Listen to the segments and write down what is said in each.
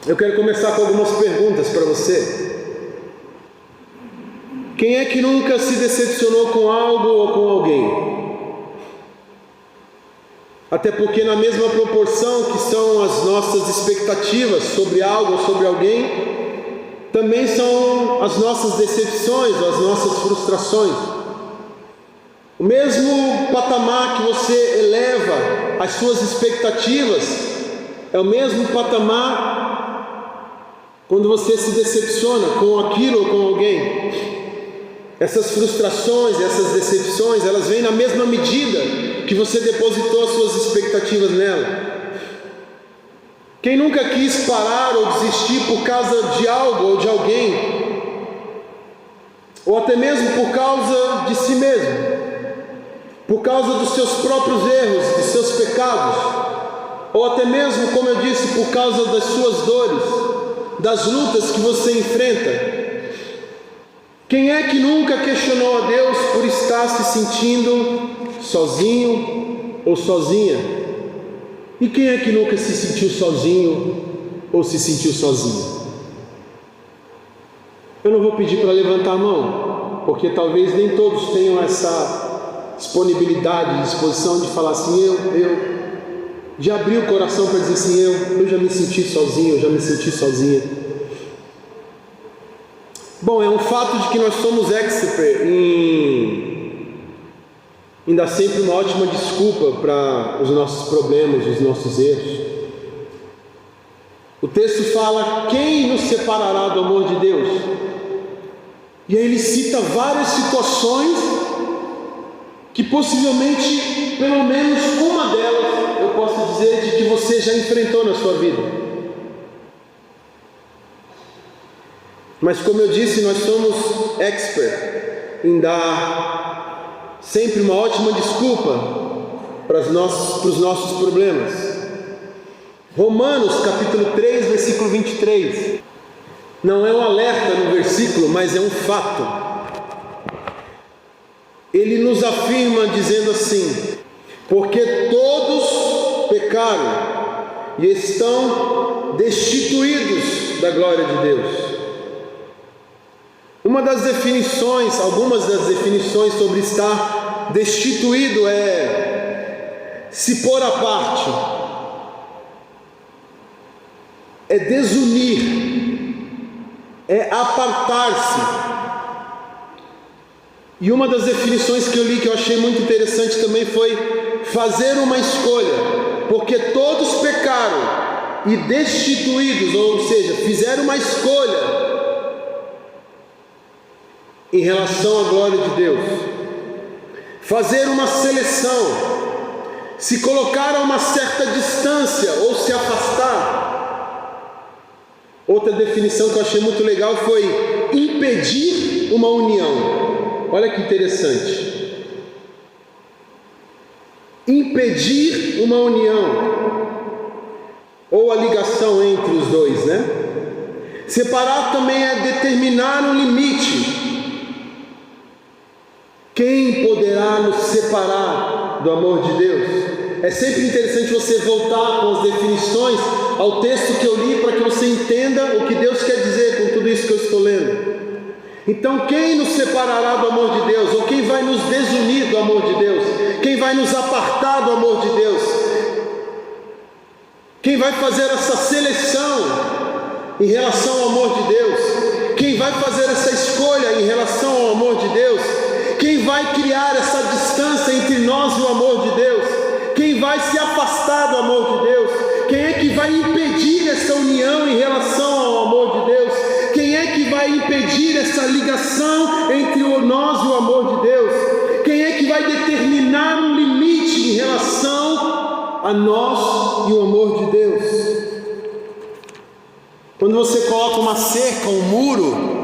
Eu quero começar com algumas perguntas para você. Quem é que nunca se decepcionou com algo ou com alguém? Até porque na mesma proporção que são as nossas expectativas sobre algo ou sobre alguém, também são as nossas decepções ou as nossas frustrações. O mesmo patamar que você eleva as suas expectativas é o mesmo patamar quando você se decepciona com aquilo ou com alguém. Essas frustrações, essas decepções, elas vêm na mesma medida que você depositou as suas expectativas nela. Quem nunca quis parar ou desistir por causa de algo ou de alguém, ou até mesmo por causa de si mesmo, por causa dos seus próprios erros, dos seus pecados, ou até mesmo, como eu disse, por causa das suas dores, das lutas que você enfrenta? Quem é que nunca questionou a Deus por estar se sentindo sozinho ou sozinha? E quem é que nunca se sentiu sozinho ou se sentiu sozinho? Eu não vou pedir para levantar a mão, porque talvez nem todos tenham essa disponibilidade, disposição de falar assim, de abrir o coração para dizer assim, eu já me senti sozinho, eu já me senti sozinha. Bom, é um fato de que nós somos expert em dar sempre uma ótima desculpa para os nossos problemas, os nossos erros. O texto fala, quem nos separará do amor de Deus? E aí ele cita várias situações que possivelmente, pelo menos uma delas, eu posso dizer de que você já enfrentou na sua vida. Mas como eu disse, nós somos expert em dar sempre uma ótima desculpa para os nossos problemas. Romanos capítulo 3, versículo 23. Não é um alerta no versículo, mas é um fato. Ele nos afirma dizendo assim, porque todos pecaram e estão destituídos da glória de Deus. Algumas das definições sobre estar destituído é se pôr à parte, é desunir, é apartar-se. E uma das definições que eu li que eu achei muito interessante também foi fazer uma escolha, porque todos pecaram e destituídos, ou seja, fizeram uma escolha em relação à glória de Deus. Fazer uma seleção, se colocar a uma certa distância ou se afastar. Outra definição que eu achei muito legal foi impedir uma união. Olha que interessante. Impedir uma união ou a ligação entre os dois, né? Separar também é determinar um limite. Quem poderá nos separar do amor de Deus? É sempre interessante você voltar com as definições ao texto que eu li para que você entenda o que Deus quer dizer com tudo isso que eu estou lendo. Então, quem nos separará do amor de Deus? Ou quem vai nos desunir do amor de Deus? Quem vai nos apartar do amor de Deus? Quem vai fazer essa seleção em relação ao amor de Deus? Quem vai fazer essa escolha em relação ao amor de Deus? Quem vai criar essa distância entre nós e o amor de Deus? Quem vai se afastar do amor de Deus? Quem é que vai impedir essa união em relação ao amor de Deus? Quem é que vai impedir essa ligação entre nós e o amor de Deus? Quem é que vai determinar um limite em relação a nós e o amor de Deus? Quando você coloca uma cerca, um muro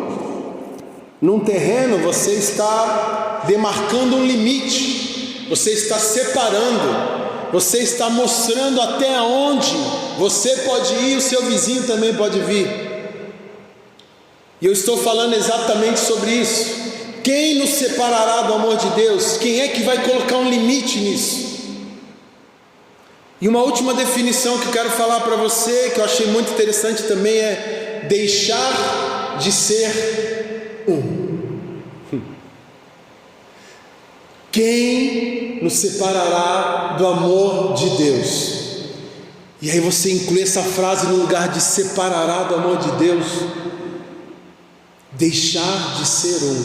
num terreno, você está demarcando um limite, você está separando, você está mostrando até onde você pode ir, o seu vizinho também pode vir. E eu estou falando exatamente sobre isso. Quem nos separará do amor de Deus? Quem é que vai colocar um limite nisso? E uma última definição que eu quero falar para você, que eu achei muito interessante também, é deixar de ser um. Quem nos separará do amor de Deus? E aí você inclui essa frase no lugar de separará do amor de Deus. Deixar de ser um.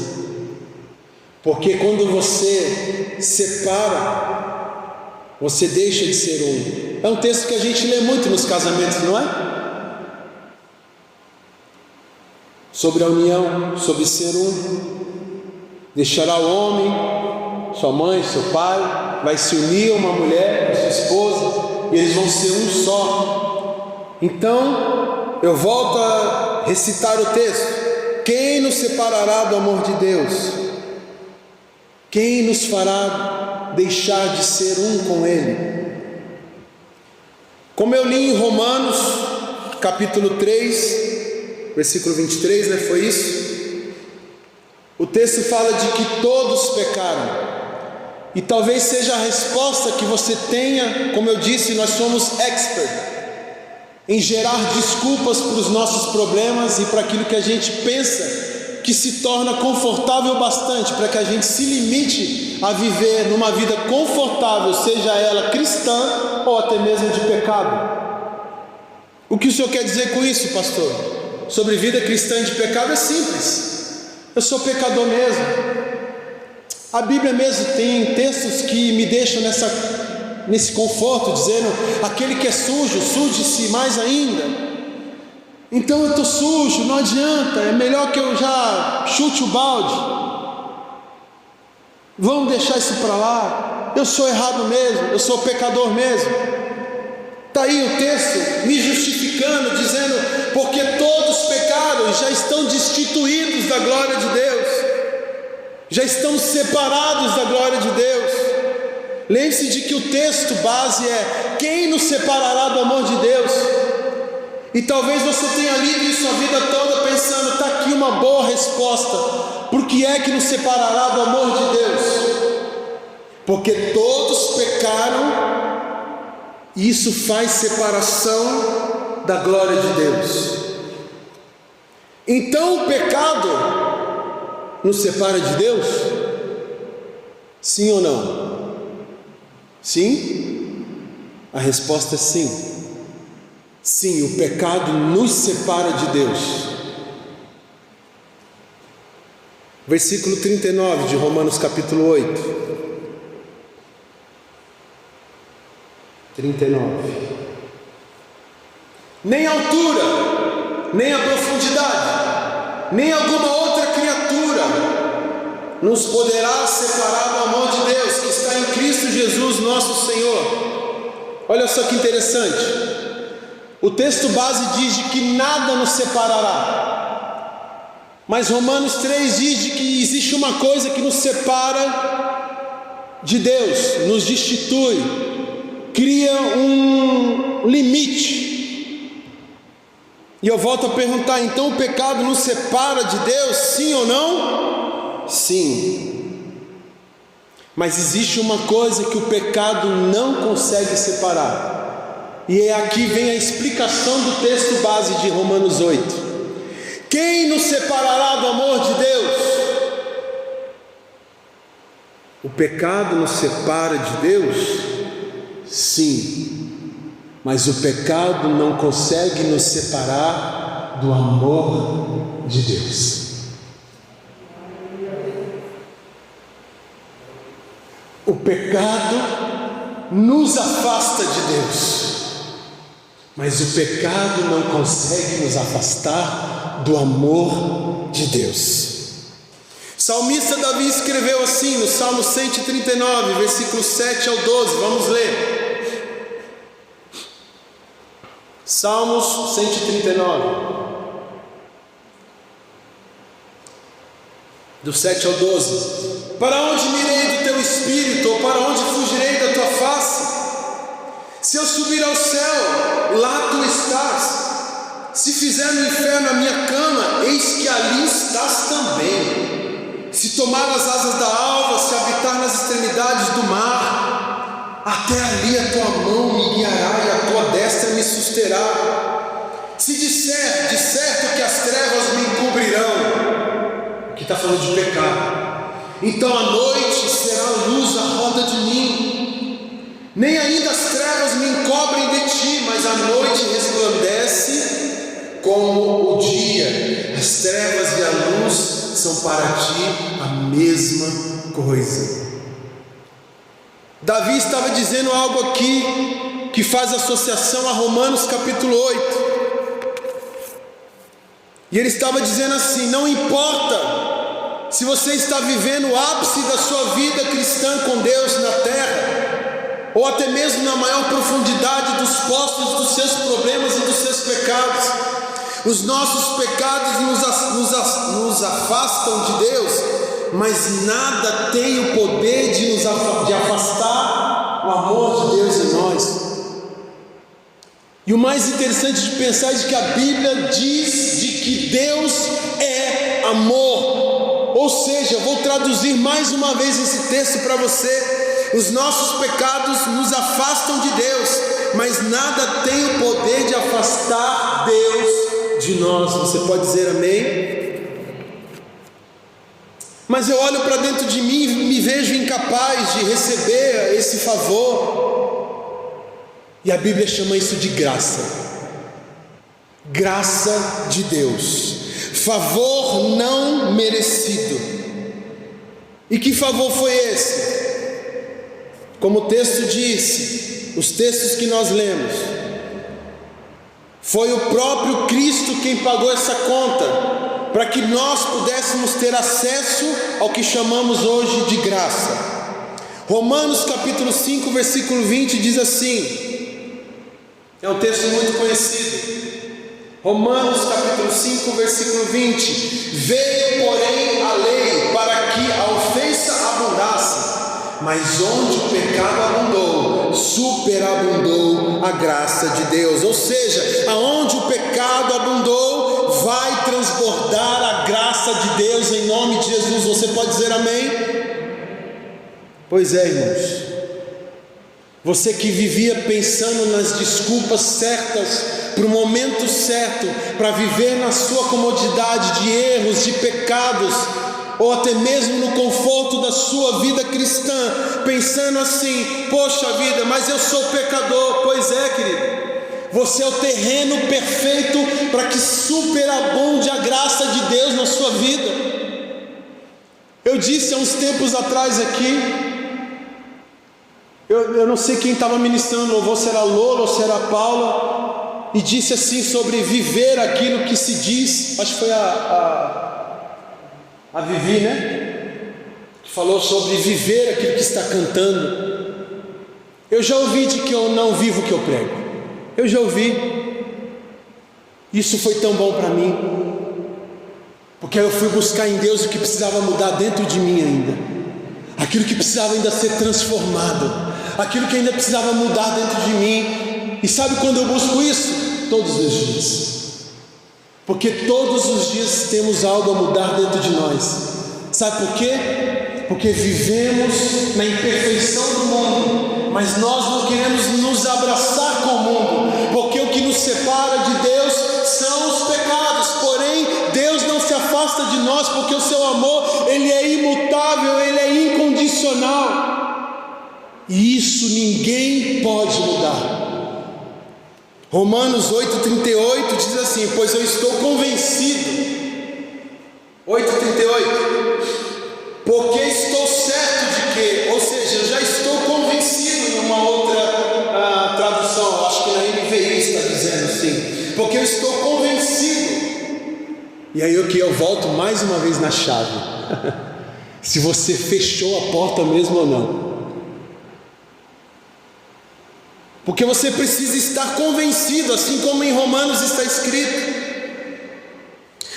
Porque quando você separa, você deixa de ser um. É um texto que a gente lê muito nos casamentos, não é? Sobre a união, sobre ser um. Deixará o homem, sua mãe, seu pai, vai se unir a uma mulher, a sua esposa, e eles vão ser um só. Então, eu volto a recitar o texto. Quem nos separará do amor de Deus? Quem nos fará deixar de ser um com Ele? Como eu li em Romanos, capítulo 3, versículo 23, né? Foi isso? O texto fala de que todos pecaram. E talvez seja a resposta que você tenha. Como eu disse, nós somos expert em gerar desculpas para os nossos problemas e para aquilo que a gente pensa que se torna confortável bastante, para que a gente se limite a viver numa vida confortável, seja ela cristã ou até mesmo de pecado. O que o senhor quer dizer com isso, pastor? Sobre vida cristã e de pecado é simples. Eu sou pecador mesmo. A Bíblia mesmo tem textos que me deixam nesse conforto, dizendo: aquele que é sujo, suje-se mais ainda. Então eu estou sujo, não adianta, é melhor que eu já chute o balde. Vamos deixar isso para lá. Eu sou errado mesmo, eu sou pecador mesmo. Está aí o texto me justificando, dizendo: porque todos pecaram e já estão destituídos da glória de Deus, já estão separados da glória de Deus. Lembre-se de que o texto base é: quem nos separará do amor de Deus? E talvez você tenha lido isso a vida toda pensando: está aqui uma boa resposta. Por que é que nos separará do amor de Deus? Porque todos pecaram, e isso faz separação da glória de Deus. Então o pecado nos separa de Deus? Sim ou não? Sim? A resposta é sim. Sim, o pecado nos separa de Deus. Versículo 39 de Romanos capítulo 8. 39. Nem a altura, nem a profundidade, nem alguma outra criatura nos poderá separar do amor de Deus que está em Cristo Jesus nosso Senhor. Olha só que interessante. O texto base diz de que nada nos separará, mas Romanos 3 diz de que existe uma coisa que nos separa de Deus, nos destitui, cria um limite. E eu volto a perguntar: então o pecado nos separa de Deus, sim ou não? Sim. Mas existe uma coisa que o pecado não consegue separar. E aqui vem a explicação do texto base de Romanos 8. Quem nos separará do amor de Deus? O pecado nos separa de Deus? Sim. Mas o pecado não consegue nos separar do amor de Deus. O pecado nos afasta de Deus, mas o pecado não consegue nos afastar do amor de Deus. O salmista Davi escreveu assim no Salmo 139, versículos 7 ao 12. Vamos ler. Salmos 139, do 7 ao 12. Para onde me irei do teu espírito, ou para onde fugirei da tua face? Se eu subir ao céu, lá tu estás. Se fizer no inferno a minha cama, eis que ali estás também. Se tomar as asas da alva, se habitar nas extremidades do mar, até ali a tua mão me guiará e a tua destra me susterá. Se disser de certo que as trevas me encobrirão, aqui está falando de pecado, então a noite será luz à roda de mim. Nem ainda as trevas me encobrem de ti, mas a noite resplandece como o dia. As trevas e a luz são para ti a mesma coisa. Davi estava dizendo algo aqui que faz associação a Romanos capítulo 8. E ele estava dizendo assim: não importa se você está vivendo o ápice da sua vida cristã com Deus na terra, ou até mesmo na maior profundidade dos poços dos seus problemas e dos seus pecados. Os nossos pecados nos afastam de Deus, mas nada tem o poder de afastar o amor de Deus em nós. E o mais interessante de pensar é de que a Bíblia diz de que Deus é amor. Ou seja, vou traduzir mais uma vez esse texto para você: os nossos pecados nos afastam de Deus, mas nada tem o poder de afastar Deus de nós. Você pode dizer amém? Mas eu olho para dentro de mim e me vejo incapaz de receber esse favor. E a Bíblia chama isso de graça. Graça de Deus. Favor não merecido. E que favor foi esse? Como o texto disse, os textos que nós lemos, foi o próprio Cristo quem pagou essa conta, para que nós pudéssemos ter acesso ao que chamamos hoje de graça. Romanos capítulo 5, versículo 20 diz assim, é um texto muito conhecido. Romanos capítulo 5, versículo 20: veio porém a lei para que a ofensa abundasse, mas onde o pecado abundou, superabundou a graça de Deus. Ou seja, aonde o pecado abundou, vai transbordar a graça de Deus em nome de Jesus. Você pode dizer amém? Pois é, irmãos, você que vivia pensando nas desculpas certas, para o momento certo, para viver na sua comodidade de erros, de pecados, ou até mesmo no conforto da sua vida cristã, pensando assim: poxa vida, mas eu sou pecador. Pois é, querido, você é o terreno perfeito para que superabunde a graça de Deus na sua vida. Eu disse há uns tempos atrás aqui, eu não sei quem estava ministrando louvor, se era Lola ou se era Paula, e disse assim sobre viver aquilo que se diz, acho que foi a Vivi, né? Que falou sobre viver aquilo que está cantando. Eu já ouvi de que eu não vivo o que eu prego. Eu já ouvi. Isso foi tão bom para mim, porque eu fui buscar em Deus o que precisava mudar dentro de mim ainda, aquilo que precisava ainda ser transformado, aquilo que ainda precisava mudar dentro de mim. E sabe quando eu busco isso? Todos os dias. Porque todos os dias temos algo a mudar dentro de nós. Sabe por quê? Porque vivemos na imperfeição do mundo, mas nós não queremos nos abraçar com o mundo, porque o que nos separa de Deus são os pecados. Porém, Deus não se afasta de nós, porque o seu amor, ele é imutável, ele é incondicional, e isso ninguém pode mudar. Romanos 8,38 diz assim: pois eu estou convencido, 8,38, porque estou certo de que, ou seja, eu já estou convencido, em uma outra tradução, acho que na NVI está dizendo assim, porque eu estou convencido. E aí eu volto mais uma vez na chave, se você fechou a porta mesmo ou não. Porque você precisa estar convencido, assim como em Romanos está escrito.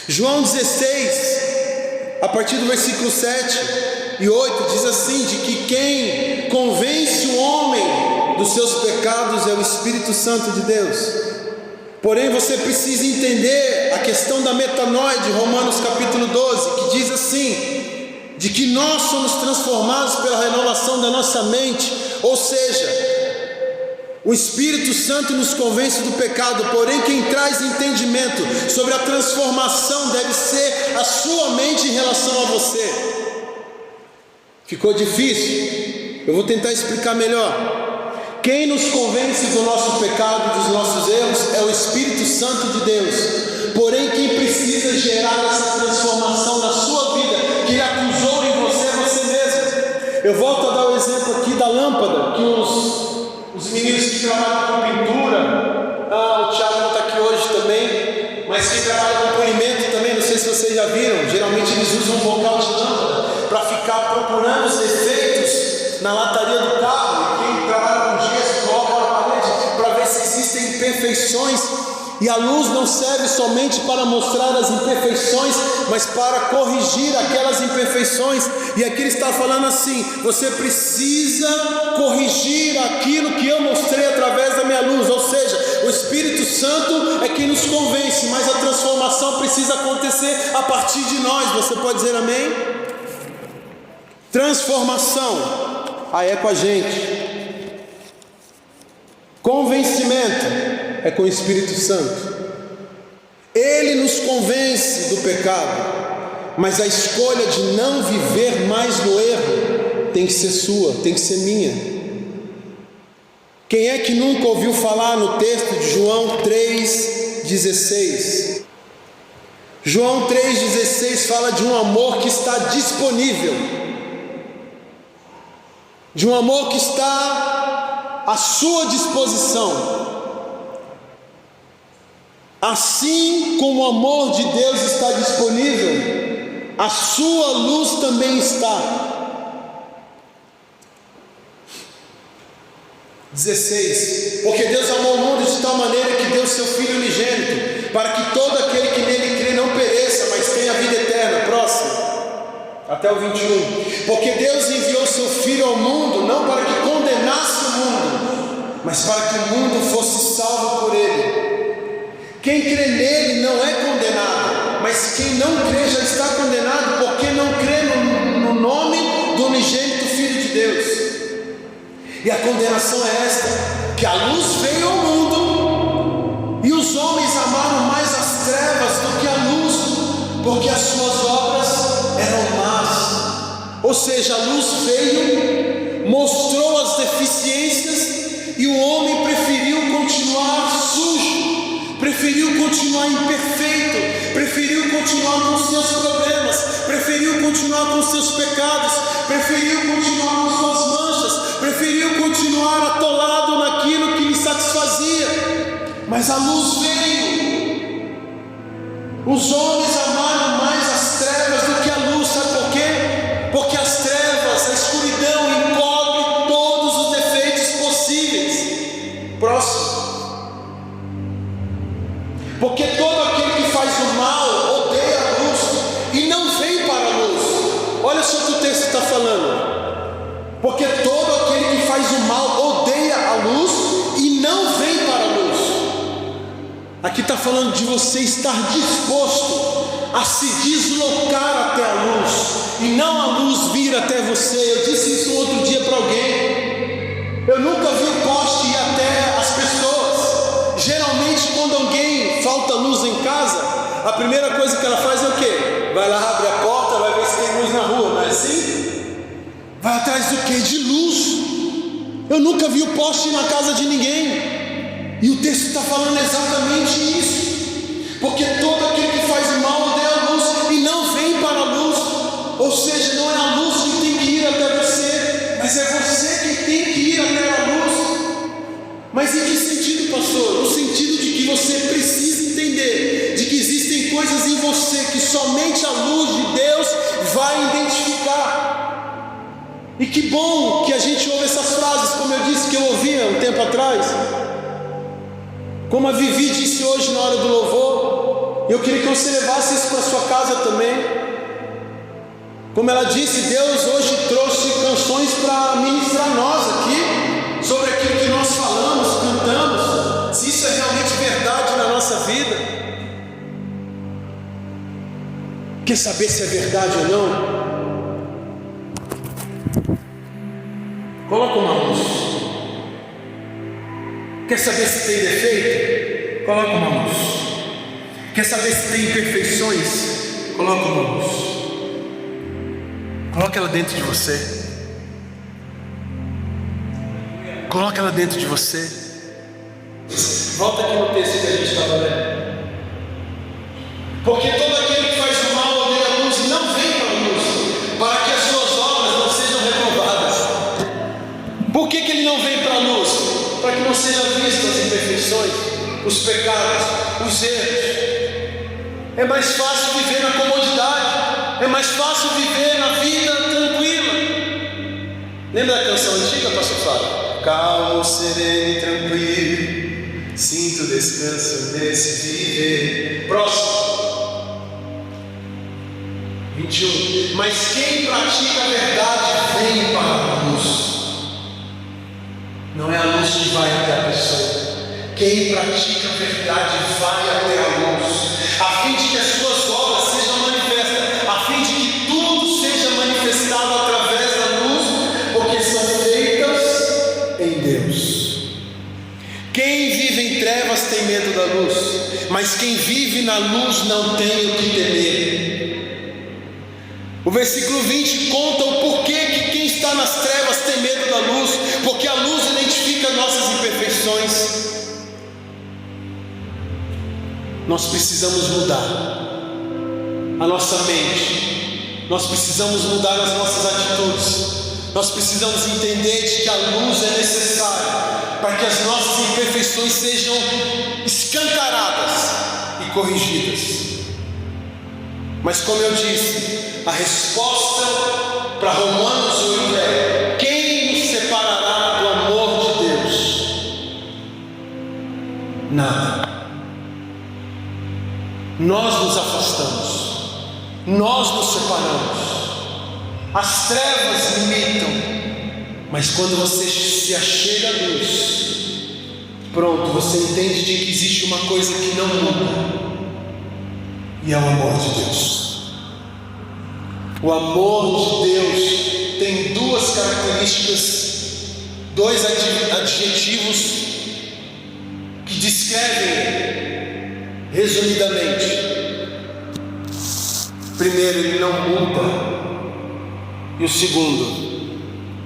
João 16, a partir do versículo 7 e 8, diz assim: de que quem convence o homem dos seus pecados é o Espírito Santo de Deus. Porém, você precisa entender a questão da metanoia de Romanos capítulo 12, que diz assim: de que nós somos transformados pela renovação da nossa mente. Ou seja, o Espírito Santo nos convence do pecado, porém quem traz entendimento sobre a transformação deve ser a sua mente em relação a você. Ficou difícil? Eu vou tentar explicar melhor. Quem nos convence do nosso pecado, dos nossos erros, é o Espírito Santo de Deus. Porém quem precisa gerar essa transformação na sua vida, que ele acusou em você, é você mesmo. Eu volto a dar o exemplo aqui da lâmpada, que os meninos que trabalham com pintura, o Thiago não está aqui hoje também, mas quem trabalha com polimento também, não sei se vocês já viram, geralmente eles usam um bocal de lâmpada para ficar procurando os defeitos na lataria do carro, e quem trabalha com gesso coloca na parede para ver se existem imperfeições. E a luz não serve somente para mostrar as imperfeições, mas para corrigir aquelas imperfeições. E aqui ele está falando assim: você precisa corrigir aquilo que eu mostrei através da minha luz. Ou seja, o Espírito Santo é quem nos convence, mas a transformação precisa acontecer a partir de nós. Você pode dizer amém? Transformação, aí é com a gente. Convencimento é com o Espírito Santo. Ele nos convence do pecado, mas a escolha de não viver mais no erro tem que ser sua, tem que ser minha. Quem é que nunca ouviu falar no texto de João 3,16? João 3,16 fala de um amor que está disponível, de um amor que está à sua disposição. Assim como o amor de Deus está disponível, a sua luz também está. 16. Porque Deus amou o mundo de tal maneira que deu seu Filho unigênito, para que todo aquele que nele crê não pereça, mas tenha a vida eterna. Próximo. Até o 21. Porque Deus enviou seu Filho ao mundo, não para que condenasse o mundo, mas para que o mundo fosse salvo por ele. Quem crê nele não é condenado, mas quem não crê já está condenado, porque não crê no nome do unigênito Filho de Deus. E a condenação é esta: que a luz veio ao mundo, e os homens amaram mais as trevas do que a luz, porque as suas obras eram más. Ou seja, a luz veio, mostrou as deficiências, e o homem preferiu continuar sujo, preferiu continuar imperfeito, preferiu continuar com seus problemas, preferiu continuar com seus pecados, preferiu continuar com suas manchas, preferiu continuar atolado naquilo que lhe satisfazia. Mas a luz veio. Os homens amaram mais as trevas do que a luz. Sabe por quê? Porque as trevas, a escuridão encobre todos os defeitos possíveis. Próximo. Porque todo aquele que faz o mal odeia a luz e não vem para a luz. Olha só o que o texto está falando. Porque todo aquele que faz o mal odeia a luz e não vem para a luz. Aqui está falando de você estar disposto a se deslocar até a luz, e não a luz vir até você. Eu disse isso um outro dia para alguém. Eu nunca vi o poste ir até as pessoas. Geralmente quando alguém falta luz em casa, a primeira coisa que ela faz é o quê? Vai lá, abre a porta, vai ver se tem luz na rua, não é assim? Vai atrás do quê? De luz. Eu nunca vi o poste na casa de ninguém. E o texto está falando exatamente isso. Porque todo aquele que faz o mal odeia a luz e não vem para a luz. Ou seja, não é a luz que tem que ir até você, mas é você que tem que ir até a luz. Mas em que sentido, pastor? No sentido de que você precisa entender de que existem coisas em você que somente a luz de Deus vai identificar. E que bom que a gente ouve essas frases, como eu disse que eu ouvia um tempo atrás, como a Vivi disse hoje na hora do louvor. Eu queria que você levasse isso para sua casa também. Como ela disse, Deus hoje trouxe canções para ministrar nós aqui sobre aquilo que nós falamos, cantamos, se isso é realmente verdade na nossa vida. Quer saber se é verdade ou não? Coloca uma luz. Quer saber se tem defeito? Coloca uma luz. Quer saber se tem imperfeições? Coloca uma luz. Coloca ela dentro de você. Coloca ela dentro de você. Volta aqui no texto que a gente estava lendo. Porque todo aquele que faz o mal odeia a luz e não vem para a luz, para que as suas obras não sejam reprovadas. Por que ele não vem para a luz? Para que não sejam vistas as imperfeições, os pecados, os erros. É mais fácil viver na comodidade. É mais fácil viver na vida tranquila. Lembra da canção antiga, pastor Fábio? Calmo, sereno e tranquilo, sinto descanso nesse viver. Próximo. 21. Mas quem pratica a verdade vem para a luz. Não é a luz que vai até a pessoa. Quem pratica a verdade vai até a luz, a fim de que as suas obras sejam manifestas, a fim de que tudo seja manifestado através da luz, porque são feitas em Deus. Quem vive em trevas tem medo da luz, mas quem vive na luz não tem o que temer. O versículo 20 conta o porquê que quem está nas trevas tem medo da luz, porque a luz identifica nossas imperfeições. Nós precisamos mudar a nossa mente, nós precisamos mudar as nossas atitudes, nós precisamos entender de que a luz é necessária para que as nossas imperfeições sejam escancaradas e corrigidas. Mas como eu disse, a resposta para Romanos 8 é: quem nos separará do amor de Deus? Nada. Nós nos afastamos, nós nos separamos, as trevas limitam, mas quando você se achega à luz, pronto, você entende de que existe uma coisa que não muda, e é o amor de Deus. O amor de Deus tem duas características, dois adjetivos que descrevem resumidamente. Primeiro, ele não muda, e o segundo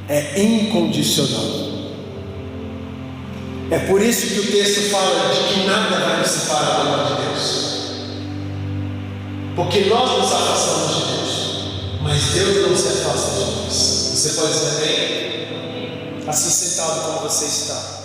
é incondicional. É por isso que o texto fala de que nada vai nos separar do amor de Deus, porque nós nos afastamos de Deus, mas Deus não se afasta de nós. Você pode dizer amém? Assim sentado como você está.